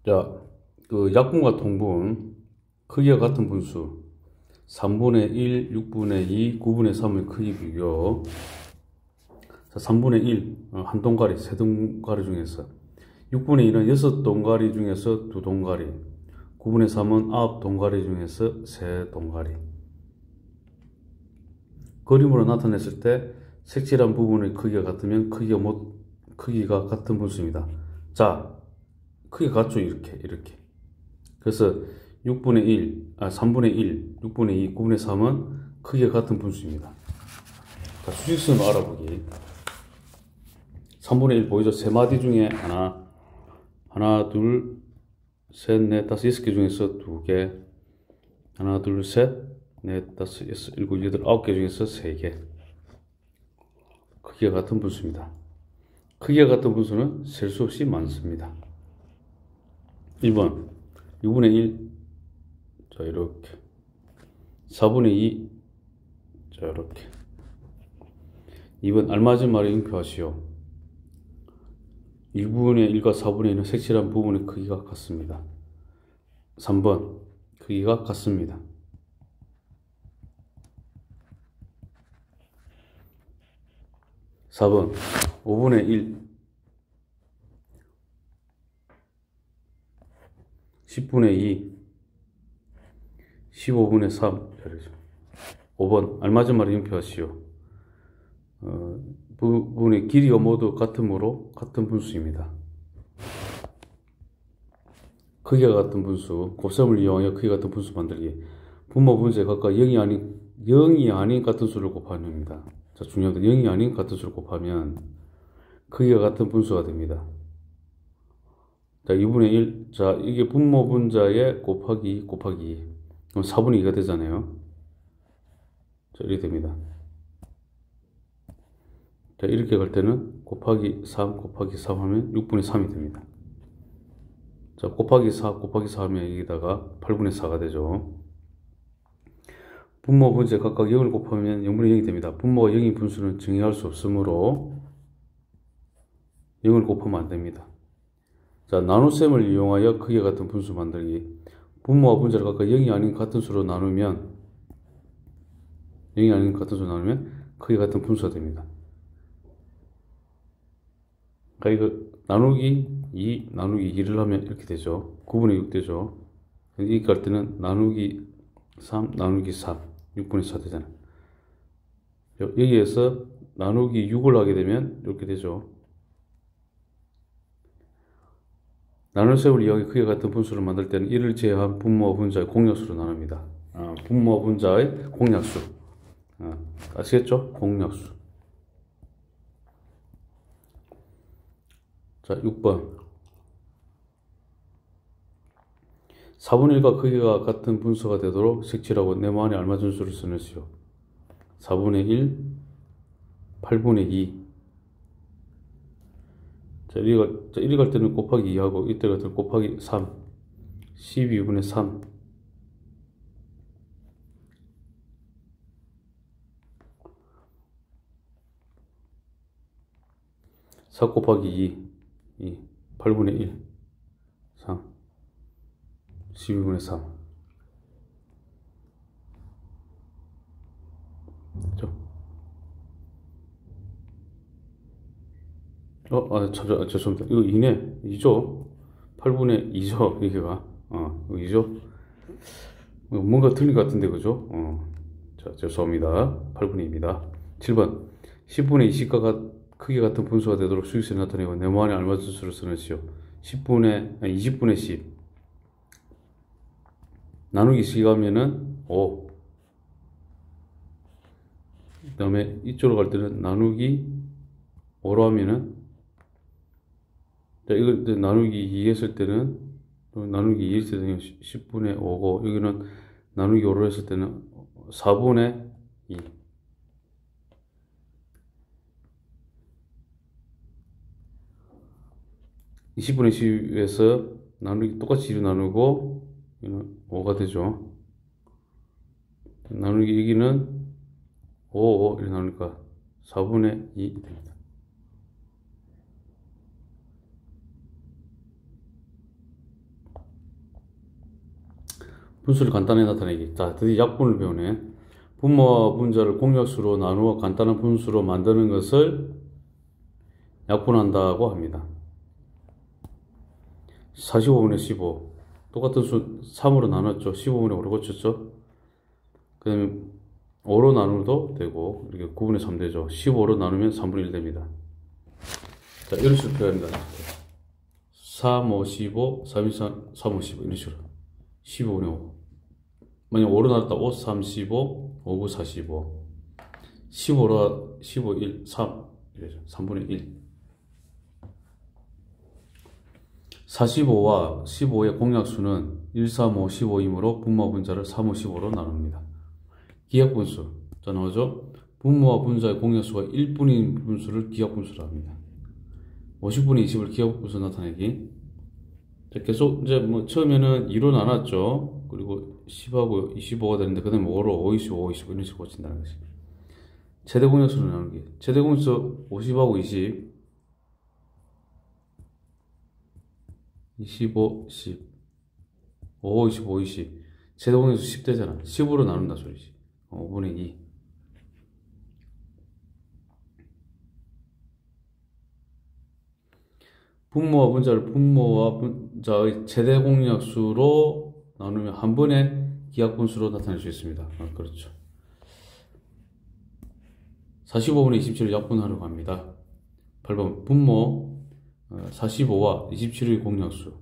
자, 그 약분과 통분, 크기가 같은 분수, 3분의 1, 6분의 2, 9분의 3의 크기 비교. 자, 3분의 1, 한 동가리, 세 동가리 중에서. 6분의 1은 6동가리 중에서 2동가리. 9분의 3은 9동가리 중에서 3동가리. 그림으로 나타냈을 때 색칠한 부분의 크기가 같으면 크기가 같은 분수입니다. 자, 크기가 같죠? 이렇게. 그래서 3분의 1, 6분의 2, 9분의 3은 크기가 같은 분수입니다. 자, 수직선을 알아보기. 3분의 1 보이죠? 세 마디 중에 하나, 둘, 셋, 넷, 다섯, 여섯 개 중에서 두 개. 하나, 둘, 셋, 넷, 다섯, 여섯, 일곱, 여덟, 아홉 개 중에서 세 개. 크기가 같은 분수입니다. 크기가 같은 분수는 셀 수 없이 많습니다. 1번 6분의 1, 자 이렇게. 4분의 2, 자 이렇게. 2번 알맞은 말에 응표하시오. 1분의 1과 4분의 1은 색칠한 부분의 크기가 같습니다. 3번 크기가 같습니다. 4번 5분의 1, 10분의 2, 15분의 3. 5번 알맞은 말에 응표하시오. 부분의 길이가 모두 같으므로 같은 분수입니다. 크기가 같은 분수, 곱셈을 이용하여 크기가 같은 분수 만들기. 분모 분수에 각각 0이 아닌 같은 수를 곱하는 겁니다. 자, 중요합니다. 0이 아닌 같은 수를 곱하면 크기가 같은 분수가 됩니다. 자, 2분의 1. 자, 이게 분모 분자에 곱하기 2. 그럼 4분의 2가 되잖아요. 자, 이렇게 됩니다. 자, 이렇게 갈 때는 곱하기 3 하면 6분의 3이 됩니다. 자, 곱하기 4 하면 여기다가 8분의 4가 되죠. 분모 분수에 각각 0을 곱하면 0분의 0이 됩니다. 분모가 0인 분수는 정의할 수 없으므로 0을 곱하면 안 됩니다. 자, 나눗셈을 이용하여 크기가 같은 분수 만들기. 분모와 분자를 각각 0이 아닌 같은 수로 나누면 크기가 같은 분수가 됩니다. 그러니까 이거 나누기 2, 나누기 2를 하면 이렇게 되죠. 9분의 6 되죠. 이렇게 할 때는 나누기 3, 나누기 3, 6분의 4 되잖아요. 여기에서 나누기 6을 하게 되면 이렇게 되죠. 나눗셈을 이용해 크기가 같은 분수를 만들 때는 이를 제외한 분모와 분자의 공약수로 나눕니다. 분모와 분자의 공약수. 아시겠죠? 공약수. 자, 6번. 4분의 1과 크기가 같은 분수가 되도록 색칠하고 네모안에 알맞은 수를 써내시오. 4분의 1, 8분의 2. 자, 이리 갈 때는 곱하기 2하고, 이때 갈 때는 곱하기 3. 12분의 3. 4 곱하기 2. 8분의 1. 3. 12분의 3. 그죠? 죄송합니다. 이거 2네. 2죠? 8분의 2죠? 이게가. 2죠? 뭔가 틀린 것 같은데, 그죠? 자, 죄송합니다. 8분의 2입니다. 7번. 10분의 20과 크기 같은 분수가 되도록 수직선을 나타내고 네모안에 알맞은 수를 써내시오. 20분의 10. 나누기 10 하면은 5. 그 다음에 이쪽으로 갈 때는 나누기 5로 하면은, 자, 이걸 나누기 2 했을 때는, 나누기 2 했을 때는 10분의 5고, 여기는 나누기 5로 했을 때는 4분의 2. 20분의 10에서 똑같이 2로 나누고, 5가 되죠. 나누기 여기는 5, 이렇게 나누니까 4분의 2 됩니다. 분수를 간단히 나타내기. 자, 드디어 약분을 배우네. 분모와 분자를 공약수로 나누어 간단한 분수로 만드는 것을 약분한다고 합니다. 45분의 15. 똑같은 수 3으로 나눴죠. 15분의 5로 고쳤죠. 그 다음에 5로 나누도 되고, 이렇게 9분의 3 되죠. 15로 나누면 3분의 1 됩니다. 자, 이런 식으로 표현합니다. 3, 5, 15, 3, 2, 3, 3, 5, 15. 이런 식으로. 15분의 5. 만약 5로 나눴다. 5, 3, 15, 5, 9, 45. 15로, 15, 1, 3. 이래죠. 3분의 1. 45와 15의 공약수는 1, 3, 5, 15이므로 분모와 분자를 3, 5, 15로 나눕니다. 기하분수. 자, 나오죠? 분모와 분자의 공약수가 1분인 분수를 기하분수라 합니다. 50분의 20을 기하분수 나타내기. 자, 계속 이제 뭐 처음에는 2로 나눴죠. 그리고 10하고 25가 되는데 그 다음에 5로 5, 25, 5, 25 이런 식으로 고친다는 것이. 최대 공약수를 나누기. 최대 공약수 50하고 20. 25, 10. 5, 25, 20. 최대 공약수 10 되잖아. 10으로 나눈다 소리지. 5분의 2. 분모와 분자를 분모와 분자의 최대 공약수로 나누면 한 번에 기하분수로 나타낼 수 있습니다. 그렇죠. 45분의 27을 약분하려고 합니다. 8번 분모 45와 27의 공약수.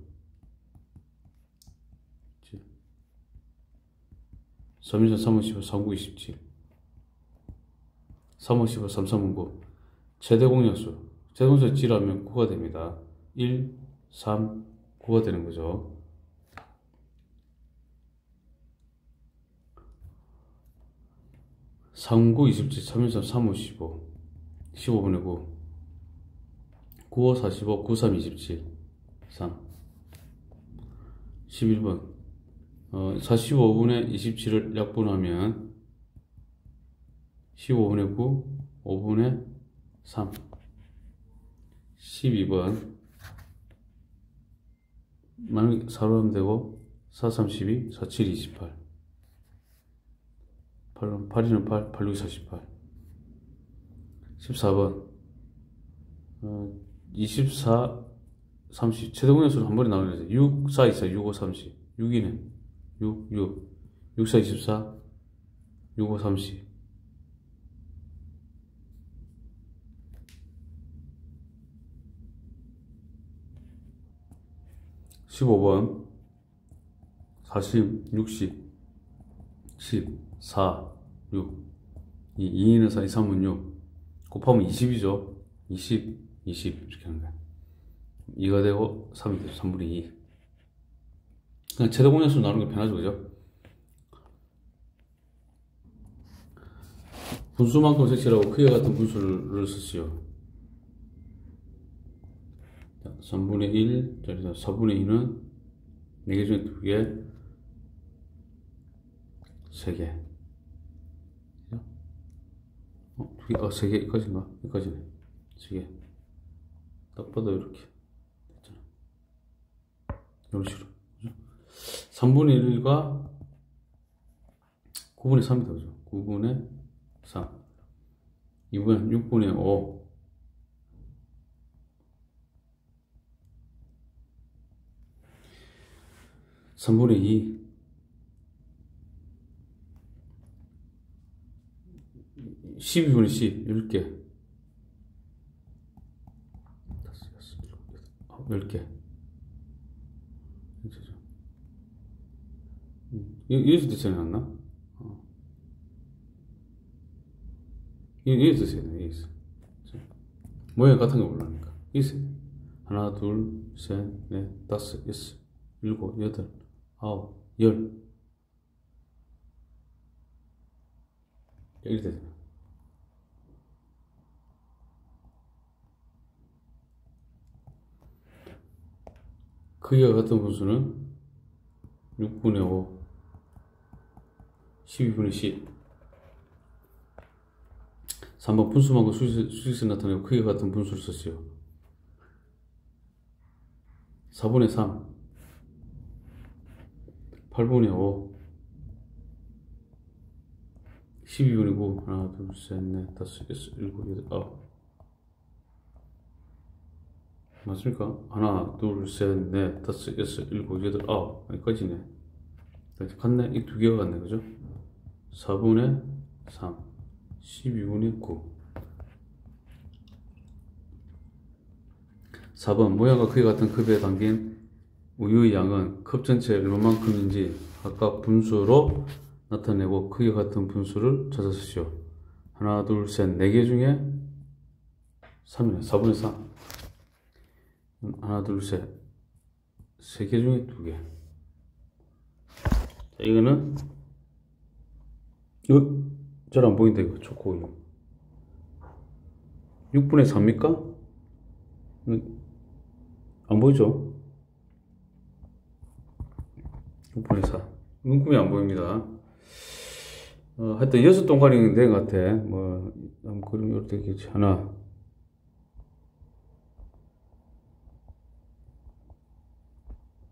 3, 1, 3, 5, 15, 3, 9, 27. 3, 5, 15, 3, 3, 9. 최대 공약수. 최대 공약수 G라면 9가 됩니다. 1, 3, 9가 되는 거죠. 삼, 9, 27, 3, 1, 3, 3, 5, 15. 15분의 9. 9, 5, 45, 9, 3, 27. 3. 11번. 45분의 27을 약분하면 15분의 9, 5분의 3. 12번. 만약 4로 하면 되고 4, 32, 4, 7, 28. 8, 8, 8, 8, 6, 48. 14번. 24, 30. 최대 공약수를 한 번에 나누면 되죠. 6, 4, 24, 6, 5, 30. 6이네. 6, 6. 6, 4, 24. 6, 5, 30. 15번. 40, 60, 10, 4, 6. 2는 4, 2, 3은 6. 곱하면 20이죠. 20, 20. 이렇게 하는 거야. 2가 되고 3이 되죠. 3분의 2. 그냥 최대 공약수로 나누는 게 편하죠. 그죠? 분수만큼 색칠하고 크기와 같은 분수를 쓰시오. 3분의 1, 4분의 2는 4개 중에 2개, 3개. 2개, 3개, 여기까지인가? 여기까지네. 3개. 딱 봐도 이렇게. 됐잖아. 이런 식으로. 3분의 1과 9분의 3이 되죠. 9분의 3. 2분의 6분의 5. 3분의 2. 12분의 10. 10개. 10개. 여기서 되지 않았나? 여기서 되지 않나? 여기서. 모양 같은 거 모르니까. 여기서. 하나, 둘, 셋, 넷, 다섯, 여섯, 일곱, 여덟, 아홉, 열. 여기 되잖아. 크기가 같은 분수는 6분의 5, 12분의 10. 3번 분수만큼 수직선 나타내고 크기가 같은 분수를 썼어요. 4분의 3, 8분의 5, 12분의 9. 하나, 둘, 셋, 넷, 다섯, 여섯, 일곱, 여덟, 아홉. 맞습니까? 하나, 둘, 셋, 넷, 다섯, 여섯, 일곱, 여덟, 아홉. 여기까지네. 같네? 이 두 개가 같네. 그죠? 4분의 3. 12분의 9. 4번. 모양과 크기 같은 컵에 담긴 우유의 양은 컵 전체에 얼마만큼인지 각각 분수로 나타내고 크기가 같은 분수를 찾아주시오. 하나, 둘, 셋, 4개 중에 3이네. 4분의 3. 하나, 둘, 셋. 3개 중에 2개. 자, 이거는, 잘 안 보인다, 이거. 초코우유. 6분의 4입니까? 안 보이죠? 6분의 4. 눈금이 안 보입니다. 하여튼 6동가리 된 것 같아. 뭐, 한번 그림 이렇게 되겠지. 하나.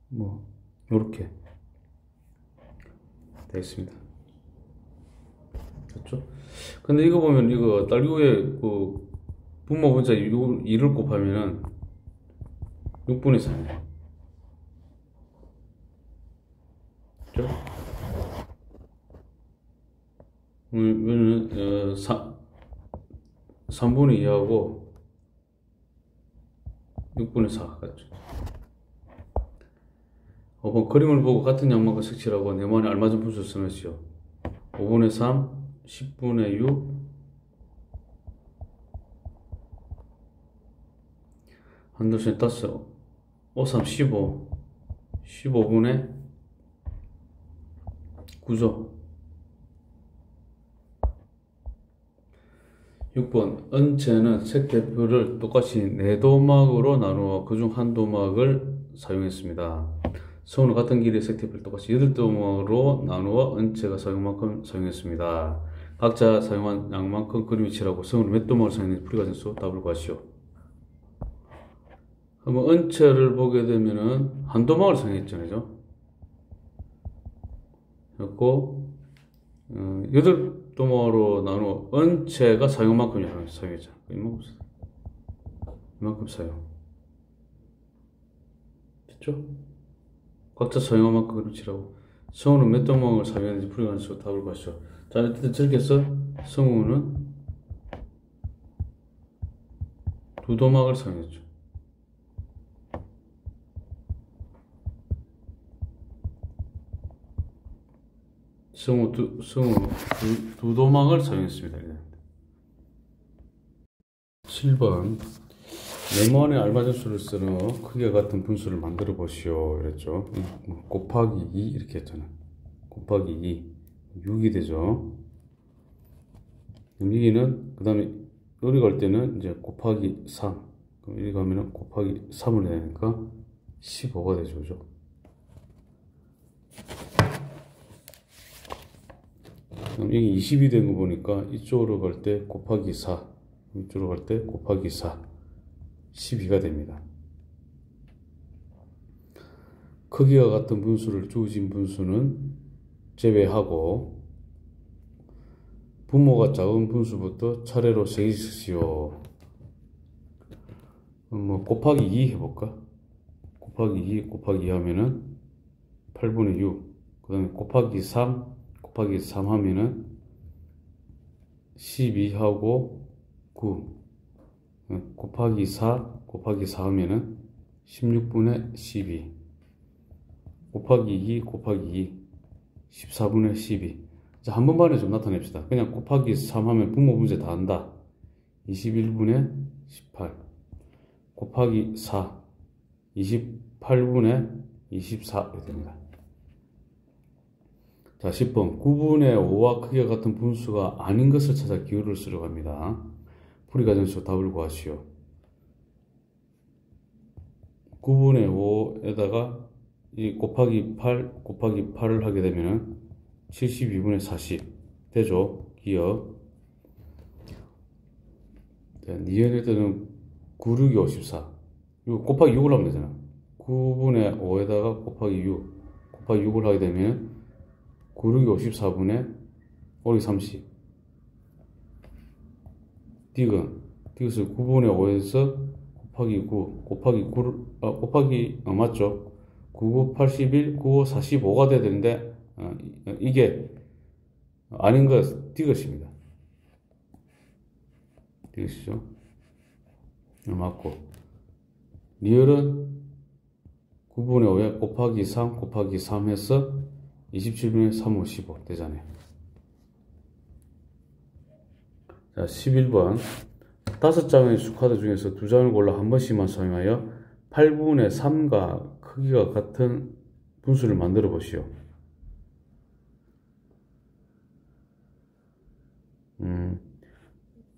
뭐, 요렇게. 되겠습니다. 됐죠? 근데 이거 보면, 이거 딸기우에 그, 분모 분자 2를 곱하면은 6분의 3이에요. 그죠? 그러면 3분의 2하고 6분의 4 같죠? 5번 그림을 보고 같은 양만큼 색칠하고 네모안에 알맞은 분수를 써놓으시오. 5분의 3, 10분의 6, 한둘셋 다섯, 5, 3, 15, 15분의 9죠. 6번 은채는 색대표를 똑같이 4도막으로 나누어 그중 한 도막을 사용했습니다. 성우는 같은 길이의 색대표를 똑같이 8도막으로 나누어 은채가 사용한 만큼 사용했습니다. 각자 사용한 양만큼 그림을 칠하고 성우는 몇 도막을 사용했는지 풀이과정에서 답을 구하시오. 그러면 은채를 보게 되면은 한 도막을 사용했잖아요. 그래서 8도막으로 나누어 은채가 사용한 만큼 사용했잖아. 이만큼 사용. 됐죠? 각자 사용한 만큼 그림 칠하고 성우는 몇 도막을 사용했는지 풀이과정에서 답을 구하시오. 자, 일단 저렇게 해서 성우는 2도막을 사용했죠. 성우 두 도막을 사용했습니다. 7번 네모안에 알맞은 수를 쓰는 크기가 같은 분수를 만들어 보시오. 이랬죠. 곱하기 2 이렇게 했잖아. 곱하기 2 6이 되죠. 여기는 그 다음에 여기 갈 때는 이제 곱하기 3. 그럼 여기 가면은 곱하기 3을 해야 되니까 15가 되죠. 그죠? 그럼 여기 20이 된 거 보니까 이쪽으로 갈 때 곱하기 4, 이쪽으로 갈 때 곱하기 4, 12가 됩니다. 크기가 같은 분수를 주어진 분수는 제외하고 분모가 작은 분수부터 차례로 세기시오. 뭐 곱하기 2 해볼까? 곱하기 2 곱하기 2 하면은 8분의 6. 그 다음에 곱하기 3 곱하기 3 하면은 12하고 9. 곱하기 4 곱하기 4 하면은 16분의 12. 곱하기 2 곱하기 2 14분의 12. 자, 한 번만에 좀 나타냅시다. 그냥 곱하기 3 하면 분모 분수 다 한다. 21분의 18. 곱하기 4 28분의 24 이렇게 됩니다. 자, 10번 9분의 5와 크기가 같은 분수가 아닌 것을 찾아 기호를 쓰려고 합니다. 풀이과정에서 답을 구하시오. 9분의 5에다가 이 곱하기 8 곱하기 8을 하게 되면 72분의 40 되죠. 기억. 니은일 때는 9, 6이 54. 이거 곱하기 6을 하면 되잖아. 9분의 5에다가 곱하기 6 곱하기 6을 하게 되면 9, 6이 54분의 5이 30 디귿을 9분의 5에서 곱하기 9, 맞죠? 9, 81, 9, 45가 돼야 되는데, 이게 아닌 것, 디귿입니다. 디귿이죠. 맞고. 리을은 9분의 5에 곱하기 3, 곱하기 3 해서 27분의 3, 5, 15 되잖아요. 자, 11번. 5장의 수카드 중에서 2장을 골라 한 번씩만 사용하여 8분의 3과 크기가 같은 분수를 만들어 보시오.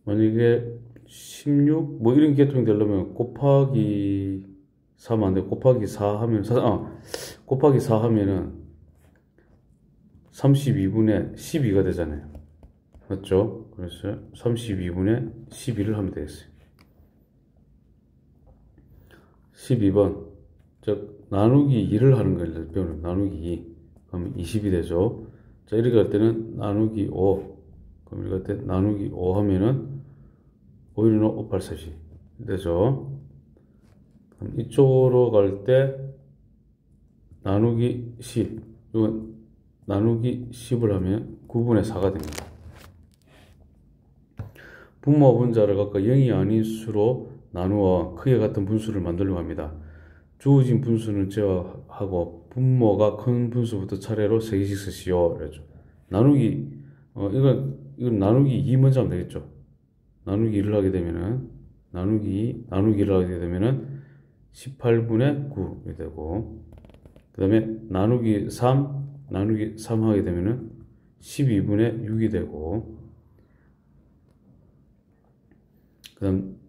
만약에 16, 뭐 이런 계통이 되려면 곱하기 3 안 돼. 곱하기 4 하면, 곱하기 4 하면은 32분의 12가 되잖아요. 맞죠? 그래서 32분의 12를 하면 되겠어요. 12번. 즉, 나누기 2를 하는 걸 배우는 나누기 2. 그러면 20이 되죠. 자, 이렇게 할 때는 나누기 5. 그럼 이렇게 할 때 나누기 5 하면은 5, 1, 5, 8, 40 되죠. 그럼 이쪽으로 갈 때 나누기 10. 이건 나누기 10을 하면 9분의 4가 됩니다. 분모와 분자를 각각 0이 아닌 수로 나누어 크기가 같은 분수를 만들려고 합니다. 주어진 분수는 제외하고 분모가 큰 분수부터 차례로 3개씩 쓰시오. 그랬죠. 나누기, 이건 나누기 2 먼저 하면 되겠죠. 나누기 2를 하게 되면은, 나누기를 하게 되면은 18분의 9이 되고, 그 다음에 나누기 3 하게 되면은 12분의 6이 되고, 그 다음,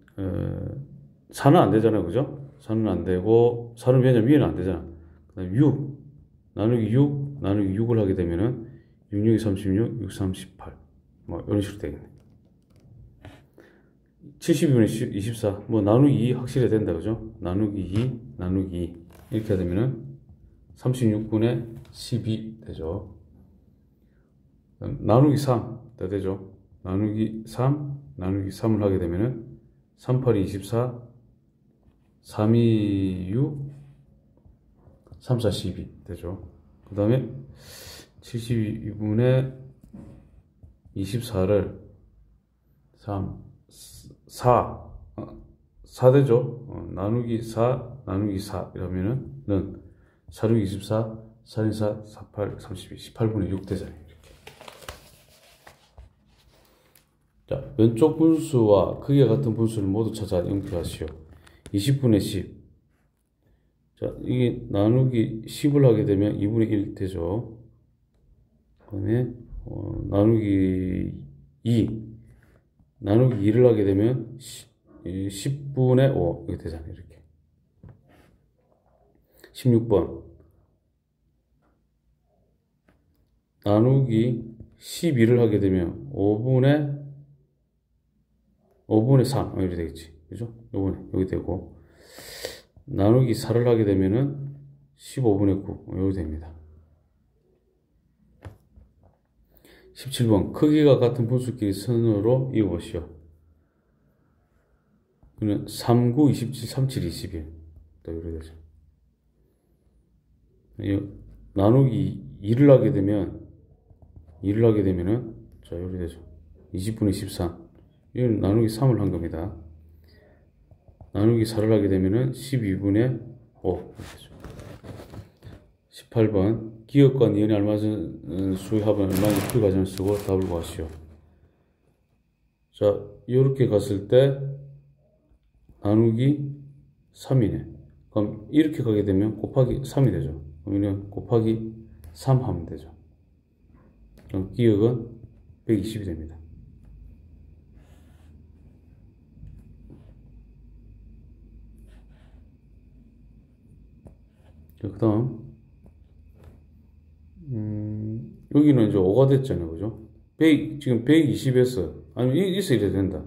4는 안 되잖아요. 그죠? 4는 안 되고, 4는 왜냐면 위에는 안 되잖아. 그 다음 6, 나누기 6을 하게 되면은 6, 6이 36, 6, 3, 18. 뭐, 이런 식으로 되겠네. 72분의 24. 뭐, 나누기 2 확실히 된다. 그죠? 나누기 2. 이렇게 되면은 36분의 12 되죠. 나누기 3. 되죠? 나누기 3을 하게 되면은 3, 8이 24, 3, 2, 6, 3, 4, 12 되죠. 그 다음에 72분의 24를 4 되죠. 나누기 4 이러면은 4, 6, 24, 4, 4, 4, 8, 32, 18분의 6 되잖아요. 이렇게. 자, 왼쪽 분수와 크기가 같은 분수를 모두 찾아 영표하시오. 20분의 10. 자, 이게 나누기 10을 하게 되면 2분의 1 되죠. 그 다음에, 나누기 2를 하게 되면 10분의 5 이렇게 되잖아요. 이렇게. 16번. 나누기 12를 하게 되면 5분의 3 이렇게 되겠지. 그죠? 요번에 여기 되고, 나누기 4를 하게 되면은 15분의 9 여기 됩니다. 17번. 크기가 같은 분수끼리 선으로 이어보시오. 그는 39, 27, 37, 21 또 이렇게 되죠. 나누기 2를 하게 되면은 자, 이렇게 되죠. 20분의 13. 이건 나누기 3을 한 겁니다. 나누기 4를 하게 되면은 12분의 5. 18번. 기억과 니은이 알맞은 수의 합은 얼마인지 풀이 과정을 쓰고 답을 구하시오. 자, 이렇게 갔을 때 나누기 3이네. 그럼 이렇게 가게 되면 곱하기 3이 되죠. 그러면 곱하기 3 하면 되죠. 그럼 기억은 120이 됩니다. 그 다음, 여기는 이제 5가 됐잖아요. 그죠? 지금 120에서, 아니면 있어 이래도 된다.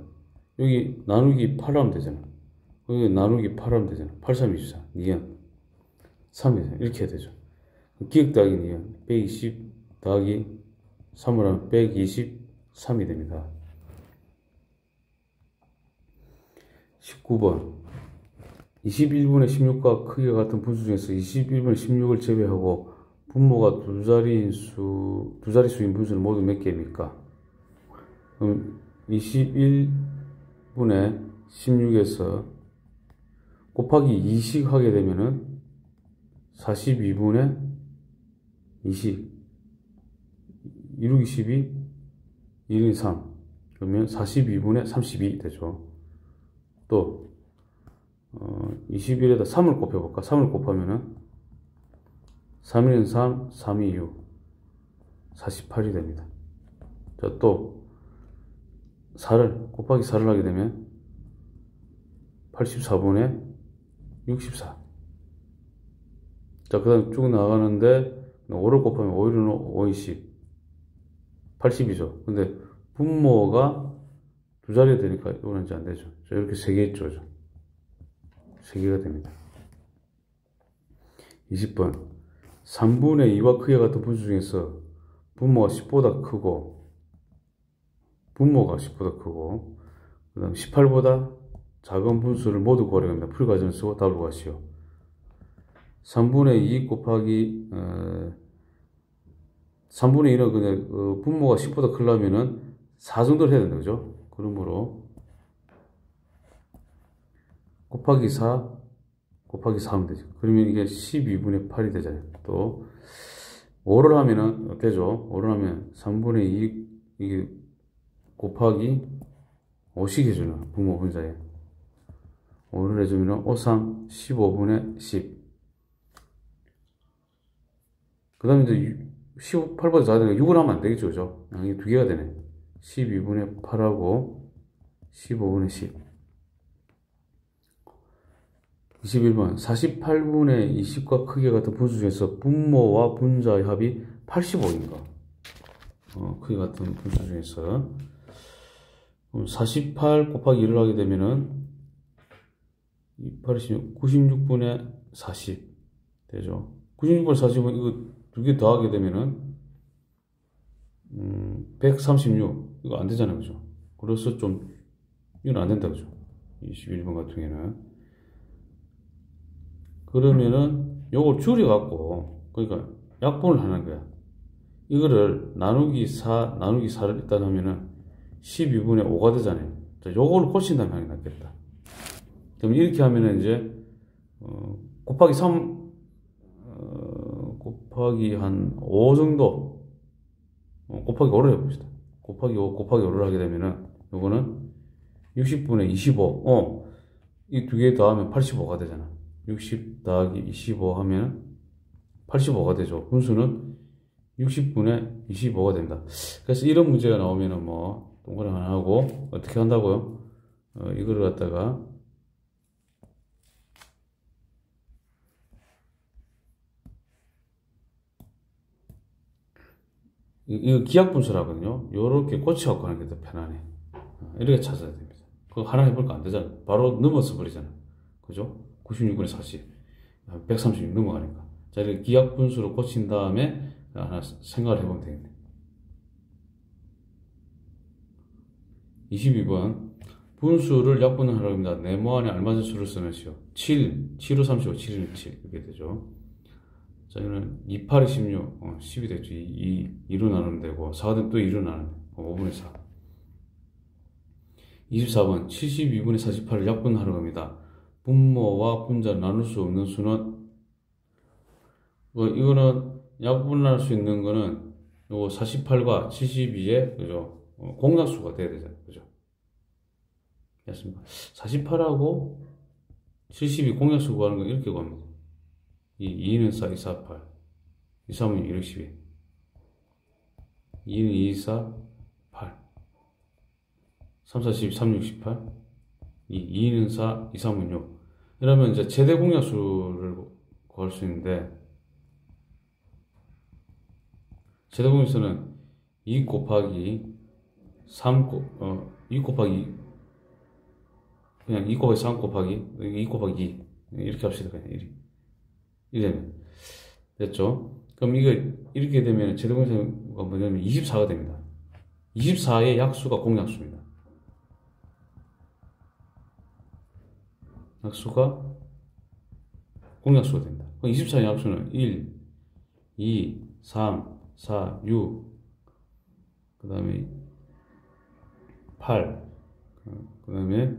여기 나누기 8 하면 되잖아. 여기 나누기 8 하면 되잖아. 8, 3, 24. 니은. 3이잖아. 이렇게 해야 되죠. 기억 더하기 니은. 120 더하기 3을 하면 123이 됩니다. 19번 21분의 16과 크기가 같은 분수 중에서 21분의 16을 제외하고 분모가 두 자릿수인 분수는 모두 몇 개입니까? 그럼 21분의 16에서 곱하기 2씩 하게 되면은 42분의 20 1룩 22 1인 3 그러면 42분의 32 되죠. 또 21에다 3을 곱해볼까? 3을 곱하면은 3인 3 3이 6 48이 됩니다. 자, 또 4를 곱하기 4를 하게 되면 84분의 64. 자, 그 다음 쭉 나가는데 5를 곱하면 5, 1은 5, 20 80이죠. 근데 분모가 두 자리가 되니까 이거는 이제 안 되죠. 자, 이렇게 3개 있죠. 3개가 됩니다. 20번 3분의 2와 크기가 같은 분수 중에서 분모가 10보다 크고 그 다음 18보다 작은 분수를 모두 구하려 합니다. 풀과정을 쓰고 답을 구하시오. 3분의 2 곱하기 3분의 2는 그냥 분모가 10보다 크려면은 4 정도를 해야 된다. 그죠? 그러므로 곱하기 4 하면 되죠. 그러면 이게 12분의 8이 되잖아요. 또 5를 하면은 어때죠? 5를 하면 3분의 2 이게 곱하기 5씩 해주는 분모 분자에 5를 해주면 5상 15분의 10. 그 다음에 이제 18보다 작으니까 6을 하면 안 되겠죠. 그죠? 양이 두 개가 되네. 12분의 8하고 15분의 10. 21번 48분의 20과 크기가 같은 분수 중에서 분모와 분자의 합이 85인가? 크기가 같은 분수 중에서 48 곱하기 1을 하게 되면은 96분의 40 되죠. 96분의 40은 이거 두 개 더하게 되면은 136 이거 안 되잖아요. 그죠? 그래서 좀 이건 안 된다. 그죠? 21번 같은 경우에는 그러면은 요걸 줄여갖고 그러니까 약분을 하는 거야. 이거를 나누기 4를 일단 하면은 12분의 5가 되잖아요. 자, 요걸 고친다면 하는 게 낫겠다. 그럼 이렇게 하면은 이제 곱하기 3 곱하기 한 5 정도 곱하기 5를 해봅시다. 곱하기 5를 하게 되면은 요거는 60분의 25 이 두 개 더하면 85가 되잖아. 60 더하기 25 하면 85가 되죠. 분수는 60분의 25가 된다. 그래서 이런 문제가 나오면은 뭐 동그라미 하나 하고 어떻게 한다고요? 이거를 갖다가 이거 기하분수라거든요. 요렇게 꽂혀갖고 하는 게 더 편하네. 이렇게 찾아야 됩니다. 그거 하나 해볼까 안 되잖아. 바로 넘어서 버리잖아. 그죠? 96분의 40. 136 넘어가니까. 자, 이렇게 기하분수로 꽂힌 다음에 하나 생각을 해보면 되겠네. 22번. 분수를 약분을 하라고 합니다. 네모 안에 알맞은 수를 쓰는 시오. 7, 7호 35, 7은 7. 이렇게 되죠. 자, 이거는 2, 8이 16, 10이 됐죠. 2로 나누면 되고, 4가 되면 또 2로 나누면 되고, 5분의 4. 24번, 72분의 48을 약분하라고 합니다. 분모와 분자를 나눌 수 없는 수는, 이거는 약분할 수 있는 거는, 요거 48과 72의, 그죠? 공약수가 돼야 되잖아요. 그죠? 됐습니다. 48하고 72 공약수 구하는 건 이렇게 구합니다. 2는 4, 2, 4, 8. 2, 3은 1, 12. 2는 2, 4, 8. 3, 4, 12, 3, 6, 18. 2는 4, 2, 3은 6. 이러면 이제 최대 공약수를 구할 수 있는데, 최대 공약수는 2 곱하기 3, 2 곱하기, 그냥 2 곱하기 3 곱하기, 2 곱하기 2. 이렇게 합시다. 그냥 1. 이래면 됐죠? 그럼 이거 이렇게 되면 최대 공약수가 뭐냐면 24가 됩니다. 24의 약수가 공약수입니다. 약수가 공약수가 된다. 24의 약수는 1, 2, 3, 4, 6, 그 다음에 8, 그 다음에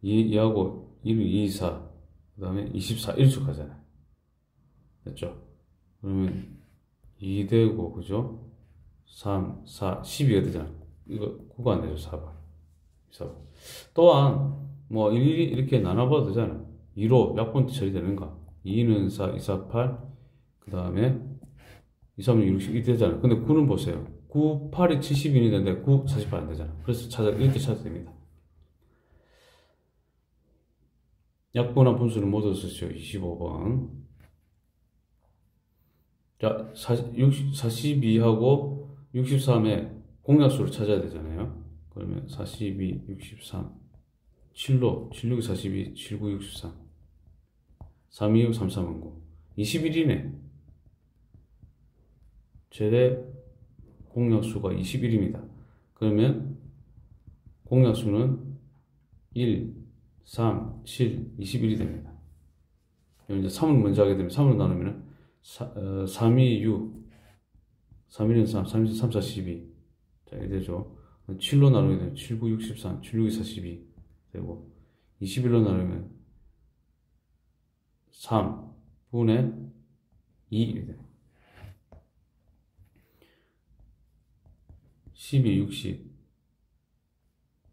2하고 1, 2, 4, 그 다음에 24, 1쭉 가잖아요. 됐죠? 그러면 2 되고, 그죠? 3, 4, 12가 되잖아. 이거 9가 안 되죠, 4번. 4번. 또한, 뭐, 이렇게 나눠봐도 되잖아. 2로 약분 처리되는가? 2는 4, 2, 4, 8, 그 다음에 2, 3, 6, 60, 이 되잖아. 근데 9는 보세요. 9, 8이 72이 되는데 9, 48 안 되잖아. 그래서 이렇게 찾아도 됩니다. 약분한 분수를 모두 쓰죠. 25번. 자, 42하고 63에 공약수를 찾아야 되잖아요. 그러면 42, 63, 7로, 76, 42, 79, 63, 326, 3319, 21이네. 최대 공약수가 21입니다. 그러면 공약수는 1, 3, 7, 21이 됩니다. 이제 3을 먼저 하게 되면 3으로 나누면 3, 2, 6, 3, 1은 3, 3, 3, 4, 12. 자, 이렇게 되죠. 7로 나누게 되면 7, 9, 63, 7, 6, 2, 42 되고, 21로 나누면 3분의 2 이렇게 됩니다. 12, 60,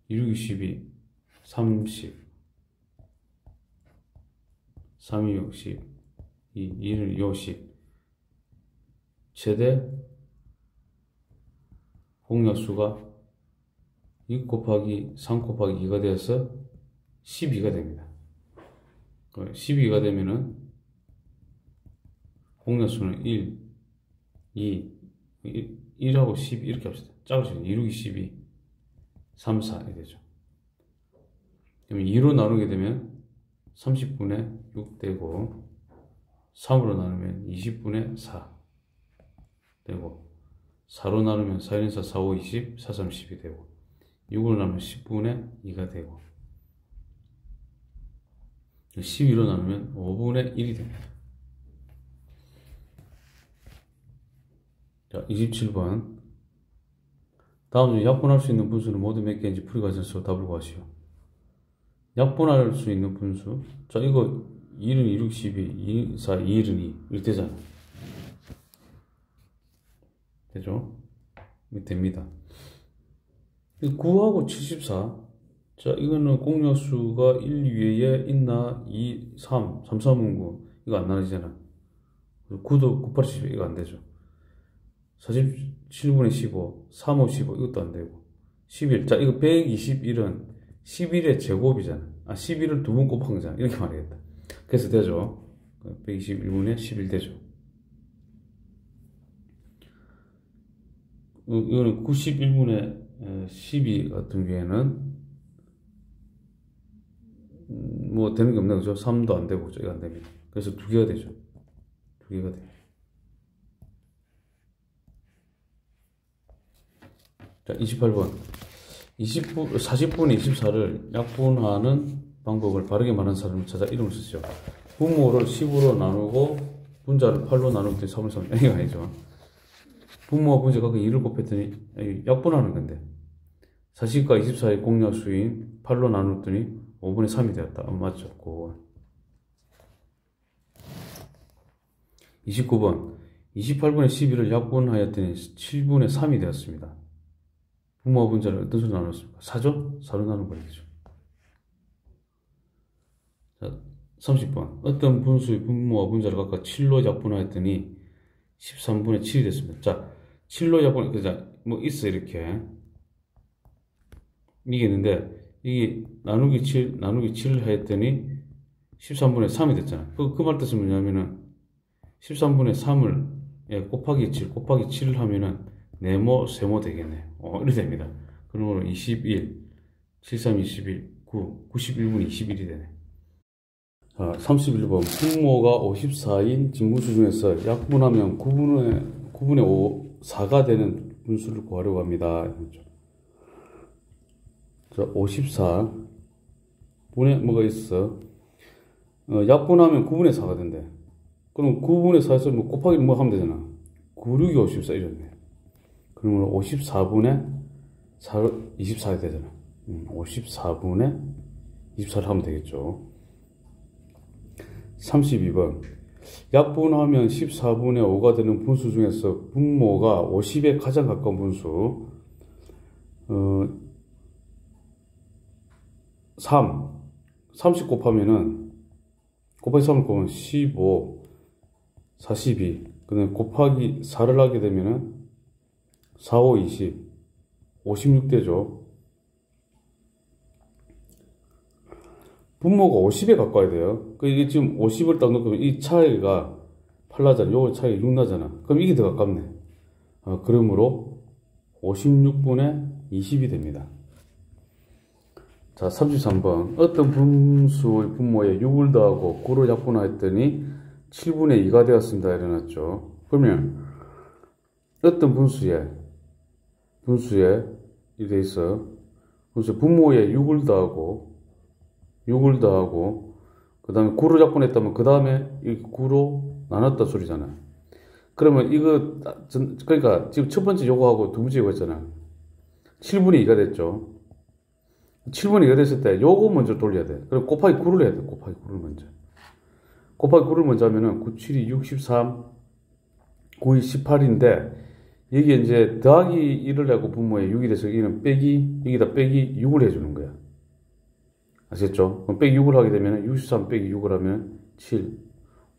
1, 6, 12, 30, 3, 2, 60, 2, 1은 50. 최대 공약수가 2 곱하기 3 곱하기 2가 되어서 12가 됩니다. 12가 되면은 공약수는 1, 2, 1하고 12 이렇게 합시다. 작으시면 2, 6, 12, 3, 4 이렇게 되죠. 그러면 2로 나누게 되면 30분의 6 되고, 3으로 나누면 20분의 4 되고, 4로 나누면 4, 1, 4, 4, 5, 20, 4, 3, 10이 되고, 6으로 나누면 10분의 2가 되고, 12로 나누면 5분의 1이 됩니다. 자, 27번. 다음 중 약분할 수 있는 분수는 모두 몇 개인지 풀이 과정에서 답을 구하시오. 약분할 수 있는 분수. 자, 이거 1은 2, 6, 12, 2, 4, 2, 1은 2. 이렇게 되잖아. 되죠? 이렇게 됩니다. 9하고 74. 자, 이거는 공약수가 1 위에 있나? 2, 3, 3, 3은 9. 이거 안 나눠지잖아. 9도 9, 8, 12. 이거 안 되죠. 47분의 15, 3, 5, 15. 이것도 안 되고. 11. 자, 이거 121은 11의 제곱이잖아. 11을 두 번 곱한 거잖아. 이렇게 말하겠다. 그래서 되죠. 121분의 11 되죠. 이거는 91분의 12 같은 경우에는 뭐 되는 게 없네, 그죠? 3도 안 되고, 이거 안 됩니다. 그래서 두 개가 되죠. 두 개가 돼요. 자, 28번. 40분의 24를 약분하는 방법을 바르게 말하는 사람을 찾아 이름을 쓰죠. 분모를 10으로 나누고 분자를 8로 나누기 때문에 3을 3. 이거 아니죠. 분모와 분자 각각 2를 곱했더니 약분하는 건데 40과 24의 공약수인 8로 나눴더니 5분의 3이 되었다. 맞죠? 29번. 28분의 11을 약분하였더니 7분의 3이 되었습니다. 분모와 분자를 어떤 수로 나눴습니까? 4죠? 4로 나눈 거겠죠. 자, 30번. 어떤 분수의 분모와 분자를 각각 7로 약분하였더니 13분의 7이 됐습니다. 자, 7로 약분, 그자, 뭐 있어, 이렇게. 이게 있는데, 이게 나누기 7을 하였더니 13분의 3이 됐잖아. 그 말 뜻은 뭐냐면은, 13분의 3을 곱하기 7을 하면은, 네모, 세모 되겠네요. 이렇게 됩니다. 그러므로 21, 73, 21, 9, 91분의 21이 되네. 자, 31번. 분모가 54인 진분수 중에서 약분하면 9분의 5, 4가 되는 분수를 구하려고 합니다. 자, 54분에 뭐가 있어? 약분하면 9분의 4가 된대. 그럼 9분의 4에서 뭐 곱하기 뭐 하면 되잖아. 9, 6이 54 이렇네. 그러면 54분의 4, 24가 되잖아. 54분의 24를 하면 되겠죠. 32번. 약분하면 14분의 5가 되는 분수 중에서 분모가 50에 가장 가까운 분수. 30 곱하면은, 곱하기 3을 곱하면 15, 42. 그다음에 곱하기 4를 하게 되면은 4, 5, 20, 56되죠. 분모가 50에 가까워야 돼요. 이게 지금 50을 딱 넣으면 이 차이가 8나잖아. 요거 차이가 6 나잖아. 그럼 이게 더 가깝네. 그러므로 56분의 20이 됩니다. 자, 33번. 어떤 분수의 분모에 6을 더하고 9를 약분하였더니 7분의 2가 되었습니다. 이래놨죠. 그러면 어떤 분수에 이렇게 있어. 분수 분모에 6을 더하고 그 다음에 9를 약분했다면 그 다음에 이 9로 나눴다 소리잖아. 그러면 이거 그러니까 지금 첫 번째 요거하고 두 번째 요거 있잖아. 7분의 2가 됐죠. 7분의 2가 됐을 때 요거 먼저 돌려야 돼. 그럼 곱하기 9를 해야 돼. 곱하기 9를 먼저. 곱하기 9를 먼저 하면은 9, 7이 63, 9이 18인데 여기에 이제 더하기 1을 하고 분모에 6이 돼서 여기는 여기다 빼기 6을 해주는 거야. 아셨죠? 그럼 빼기 6을 하게 되면 63 빼기 6을 하면 7,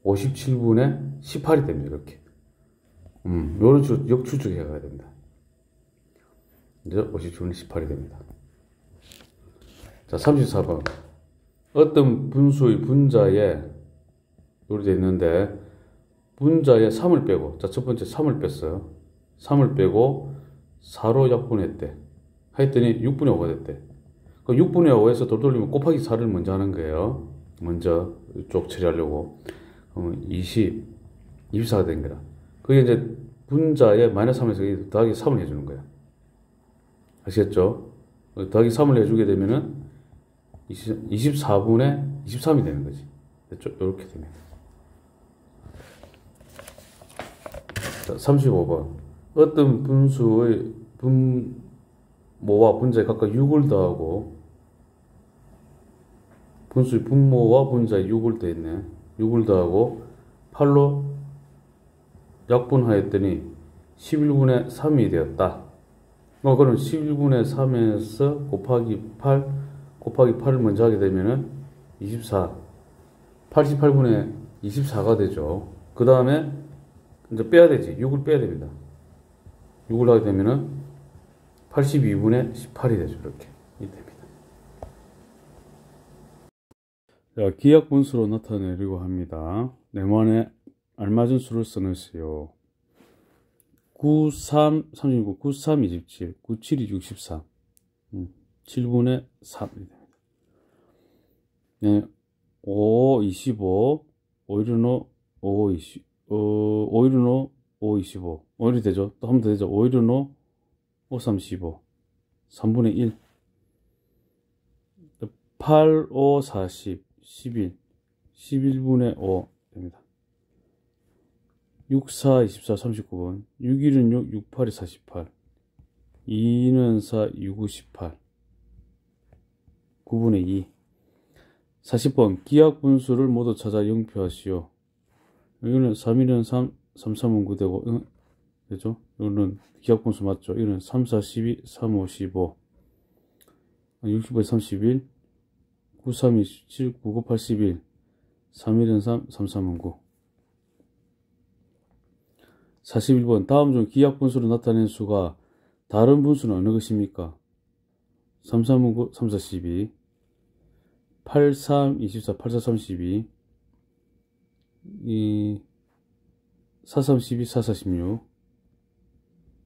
57분의 18이 됩니다. 이렇게. 요런 식으로 역추적해 가야 됩니다. 이제 57분의 18이 됩니다. 자, 34번. 어떤 분수의 분자에 요리 되어 있는데 분자에 3을 빼고, 자, 첫 번째 3을 뺐어요. 3을 빼고 4로 약분했대. 했더니 6분의 5가 됐대. 그 6분의 5에서 돌리면 곱하기 4를 먼저 하는 거예요. 먼저 이쪽 처리하려고. 그러면 24가 된 거라. 그게 이제 분자에 마이너스 3에서 더하기 3을 해주는 거야. 아시겠죠? 더하기 3을 해주게 되면은 24분의 23이 되는 거지. 됐죠? 이렇게 됩니다. 자, 35번. 어떤 분수의 분모와 분자에 각각 6을 더하고 분수의 분모와 분자에 6을 더했네. 6을 더하고 8로 약분하였더니 11분의 3이 되었다. 그럼 11분의 3에서 곱하기 8을 먼저 하게 되면은 24, 88분의 24가 되죠. 그 다음에 이제 빼야 되지. 6을 빼야 됩니다. 6을 하게 되면은 82분의 18이 되죠. 이렇게 됩니다. 자, 기하 분수로 나타내려고 합니다. 네모안에 알맞은 수를 써넣으세요. 9, 3, 36, 9, 3, 27, 9, 7, 2, 64, 7분의 3이 됩니다. 네, 5, 25, 5, 1은 5, 5, 20, 5, 1은 5, 5, 25, 5, 1이 되죠. 또 한 번 더 되죠. 5, 1은 5, 5, 3, 15, 3분의 1, 8, 5, 40, 11, 11분의 5 됩니다. 6, 4, 24, 39번, 6, 1은 6, 6, 8이 48, 2는 4, 6, 9, 18, 9분의 2. 40번, 기하 분수를 모두 찾아 영표하시오. 여기는 3, 1은 3, 3, 3은 9 되고, 되죠? 이거는 기하 분수 맞죠? 이거는 3, 4, 12, 3, 5, 15, 65, 31, 9, 3, 27, 9, 9, 8, 11, 3, 1은 3, 3, 3은 9. 41번, 다음 중 기하 분수로 나타낸 수가 다른 분수는 어느 것입니까? 3, 3은 9, 3, 4, 12, 8, 3, 24, 8, 4, 32, 4, 3, 12, 4, 4, 16,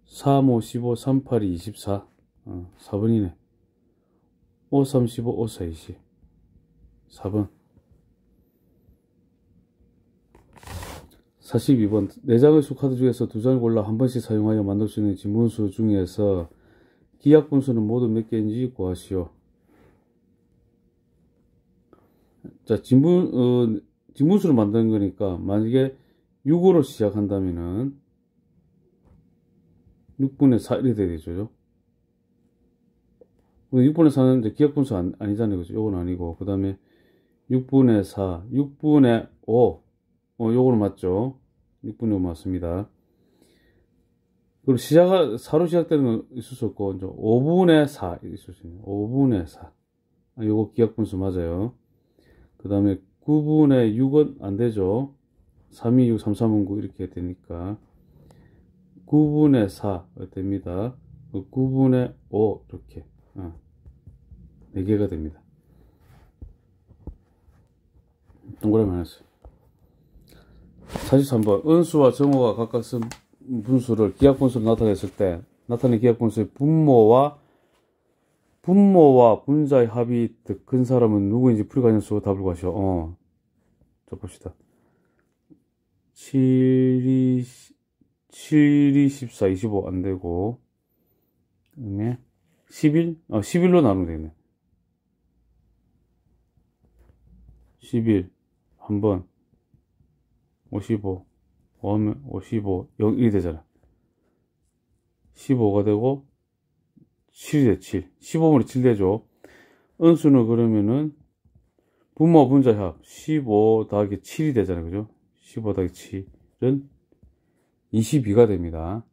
3, 5, 15, 3, 8, 2, 24, 4번이네. 5, 3, 15, 5, 4, 20, 4번. 42번, 4장의 수 카드 중에서 2장을 골라 한 번씩 사용하여 만들 수 있는 진분수 중에서 기하분수는 모두 몇 개인지 구하시오. 자, 진분수를 만드는 거니까, 만약에 6으로 시작한다면은, 6분의 4 이렇게 되겠죠. 6분의 4는 이제 기하분수 아니잖아요. 그죠? 요건 아니고. 그 다음에 6분의 4, 6분의 5. 요거는 맞죠? 6분의 5 맞습니다. 그리고 4로 시작되는 건 있을 수 없고, 이제 5분의 4 있을 수 있네요. 5분의 4. 요거 기하분수 맞아요. 그 다음에 9분의 6은 안 되죠. 3, 2, 6, 3, 3은 9 이렇게 되니까. 9분의 4 됩니다. 9분의 5 이렇게 4개가 됩니다. 동그라미 하나 써요. 43번 은수와 정호가 각각 쓴 분수를 기하분수로 나타냈을 때 나타낸 기하분수의 분모와 분자의 합이 더 큰 사람은 누구인지 풀이관련수가 답을 구하시오. 자 봅시다. 7, 14, 25 안되고 그다음에 11? 11로 나누면 되겠네. 11 한번 55 5하면 55 0 1이 되잖아. 15가 되고 7이 돼. 7 15분의 7 되죠. 은수는 그러면은 분모 분자 합 15 더하기 7이 되잖아요. 그죠? 15 더하기 7은 22가 됩니다.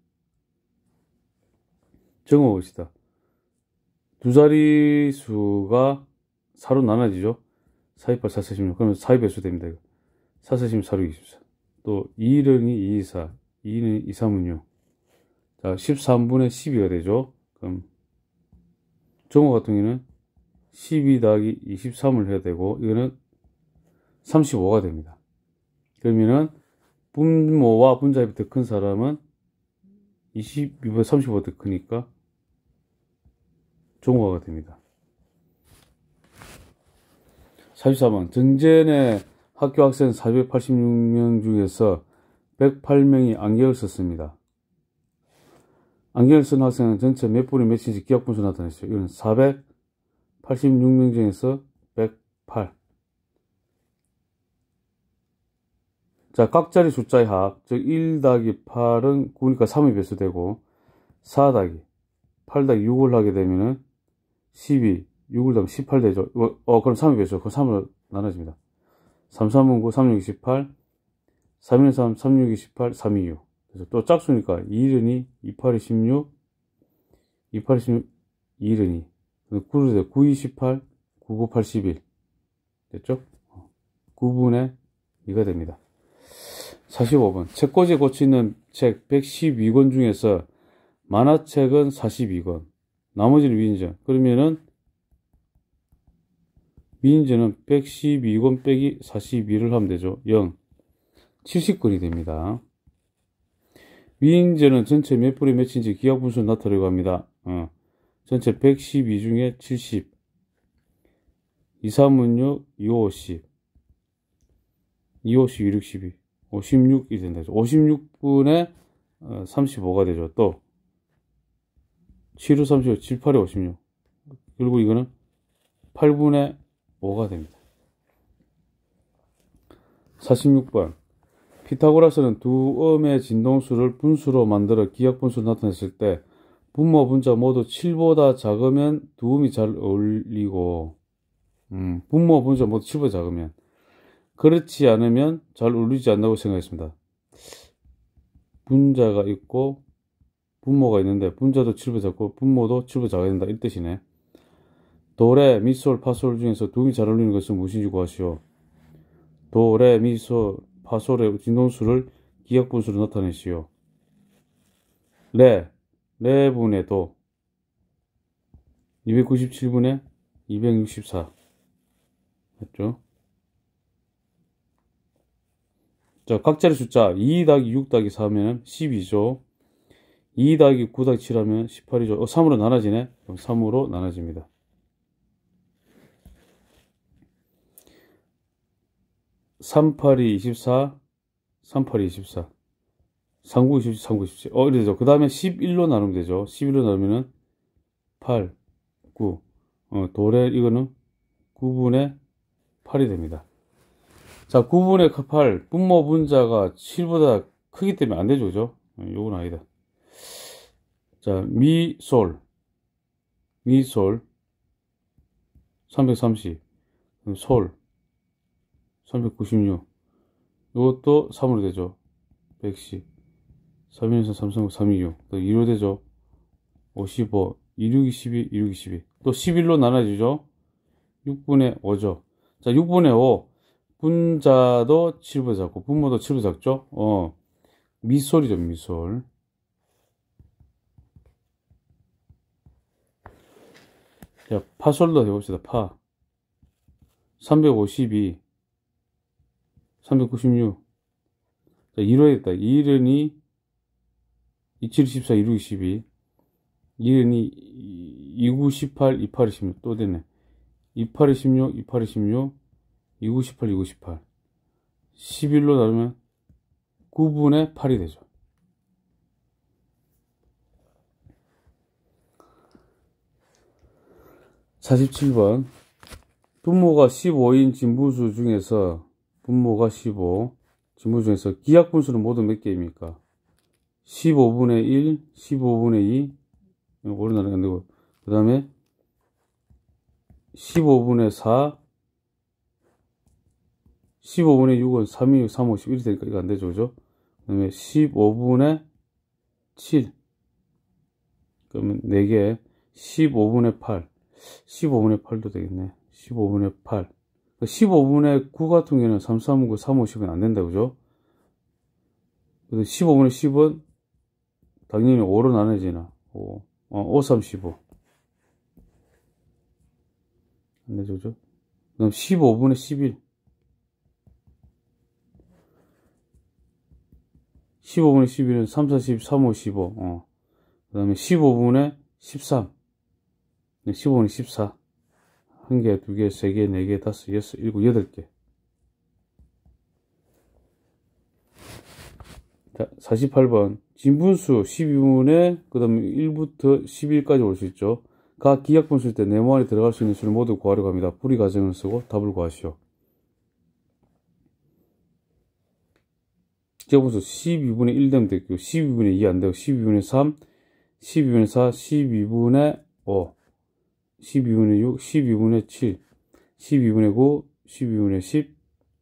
적어 봅시다. 두 자리 수가 4로 나눠지죠. 4, 28, 4, 46. 그러면 4의 배수 됩니다. 4, 46, 4, 6, 24. 또 2는 2, 4, 2는 2, 3은 6. 자, 13분의 12가 되죠. 그럼 정호 같은 경우는 12 더하기 23을 해야 되고 이거는 35가 됩니다. 그러면은 분모와 분자합이 더 큰 사람은 22보다 35가 더 크니까 정호가 됩니다. 44번 정전의 학교 학생 486명 중에서 108명이 안경을 썼습니다. 안경을 쓴 학생은 전체 몇 분이 몇인지 기하분수 나타냈어요. 이건 486명 중에서 108. 자, 각자리 숫자의 합, 즉 1 더하기 8은 9니까 3이 배수되고 4 더하기 8 더하기 6을 하게 되면은 12, 6을 더하면 18 되죠. 그럼 3이 배수. 그럼 3으로 나눠집니다. 3, 3은 9, 3, 6, 28, 3, 1, 3, 3, 6, 28, 3, 2, 6. 그래서 또 짝수니까 2, 1은 2, 2, 8, 2, 16, 2, 8, 2, 16, 2, 1은 2. 9를 돼. 9, 2, 18, 9, 9, 8, 11. 됐죠? 9분의 2가 됩니다. 45번. 책꽂이에 꽂히는 책 112권 중에서 만화책은 42권. 나머지는 위인전. 그러면은 위인전은 112권 빼기 42를 하면 되죠. 0. 70권이 됩니다. 위인전은 전체 몇 분의 몇인지 기하분수를 나타내려고 합니다. 전체 112 중에 70. 2, 3은 6, 2, 5, 10. 2, 5, 10, 2, 6, 12. 56이 된다. 56분의 35가 되죠. 또 7, 5, 35, 7, 8에 56. 그리고 이거는 8분의 5가 됩니다. 46번. 피타고라스는 두 음의 진동수를 분수로 만들어 기하분수를 나타냈을 때 분모, 분자 모두 7보다 작으면 두 음이 잘 어울리고 분모, 분자 모두 7보다 작으면 그렇지 않으면 잘 어울리지 않는다고 생각했습니다. 분자가 있고 분모가 있는데 분자도 7보다 작고 분모도 7보다 작아야 된다 이 뜻이네. 도, 레, 미, 솔, 파, 솔 중에서 두 음이 잘 어울리는 것은 무엇인지 구하시오. 도, 레, 미, 솔, 파, 솔의 진동수를 기하분수로 나타내시오. 레분의 도 297분의 264 맞죠? 자, 각자리 숫자 2 더하기 6 더하기 4 하면 12죠. 2 더하기 9 더하기 7 하면 18이죠. 3으로 나눠지네. 그럼 3으로 나눠집니다. 3, 8이 24, 3, 8이 24, 3, 9, 27, 3, 9, 27. 이렇게 되죠. 그 다음에 11로 나누면 되죠. 11로 나누면은 8, 9. 도레, 이거는 9분의 8이 됩니다. 자, 9분의 8, 분모 분자가 7보다 크기 때문에 안 되죠, 그죠? 요건 아니다. 자, 미솔 330, 솔 396, 이것도 3으로 되죠. 110, 314, 336, 326, 또 2로 되죠. 55, 26, 12, 26, 12. 또 11로 나눠지죠. 6분의 5죠. 자, 6분의 5. 분자도 7보다 작고, 분모도 7보다 작죠? 미솔이죠, 미솔. 자, 파솔도 해봅시다, 파. 352, 396. 자, 1로 했다. 1은 27, 14, 26, 12. 1은 29, 18, 28, 16. 또 되네. 28, 16, 28, 16. 29, 18, 29, 18. 11로 나누면 9분의 8이 되죠. (47번) 분모가 15인 진분수 중에서 분모가 15 진분수 중에서 기하분수는 모두 몇 개입니까? 15분의 1, 15분의 2 오른날은 안 되고, 그 다음에 15분의 4, 15분의 6은 3, 2, 6, 3, 5, 11이 되니까 이거 안 되죠, 그죠? 그 다음에 15분의 7, 그러면 4개, 15분의 8, 15분의 8도 되겠네. 15분의 8. 15분의 9 같은 경우에는 3, 3, 9, 3, 5, 10은 안 된다, 그죠? 15분의 10은 당연히 5로 나눠지나. 5, 3, 15. 안 되죠, 그죠? 그 다음 15분의 11. 15분의 11은 3, 4, 10, 3, 5, 15. 그 다음에 15분의 13. 15분의 14. 1개, 2개, 3개, 4개, 5, 6, 7, 8개. 자, 48번. 진분수 12분의, 그 다음에 1부터 11까지 올 수 있죠. 각 기하분수일 때 네모 안에 들어갈 수 있는 수를 모두 구하려고 합니다. 풀이 과정을 쓰고 답을 구하시오. 기하분수 12분의 1 되면 되고, 12분의 2 안 되고, 12분의 3, 12분의 4, 12분의 5, 12분의 6, 12분의 7, 12분의 9, 12분의 10,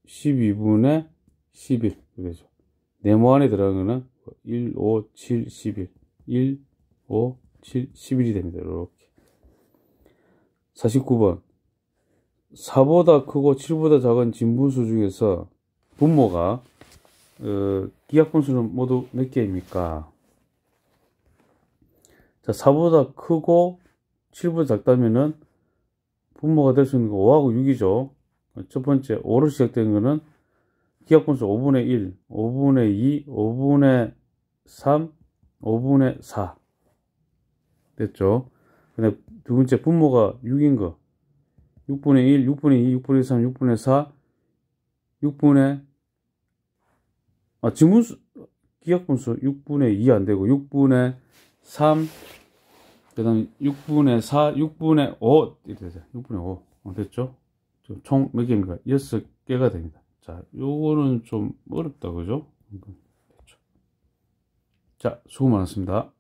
12분의 11. 그러죠. 네모 안에 들어가는 거는 1, 5, 7, 11. 1, 5, 7, 11이 됩니다. 이렇게. 49번. 4보다 크고 7보다 작은 진분수 중에서 분모가 기하분수는 모두 몇 개입니까? 자, 4보다 크고 7보다 작다면은 분모가 될 수 있는 거 5하고 6이죠. 첫 번째 5로 시작되는 거는 기하분수 5분의 1, 5분의 2, 5분의 3, 5분의 4 됐죠. 근데 두 번째 분모가 6인 거 6분의 1, 6분의 2, 6분의 3, 6분의 4, 6분의 진분수 기하분수 6분의 2 안 되고 6분의 3, 그 다음에 6분의 4, 6분의 5 이렇게 되죠. 6분의 5 됐죠. 총 몇 개입니까? 6개가 됩니다. 자, 요거는 좀 어렵다, 그죠? 됐죠. 자, 수고 많았습니다.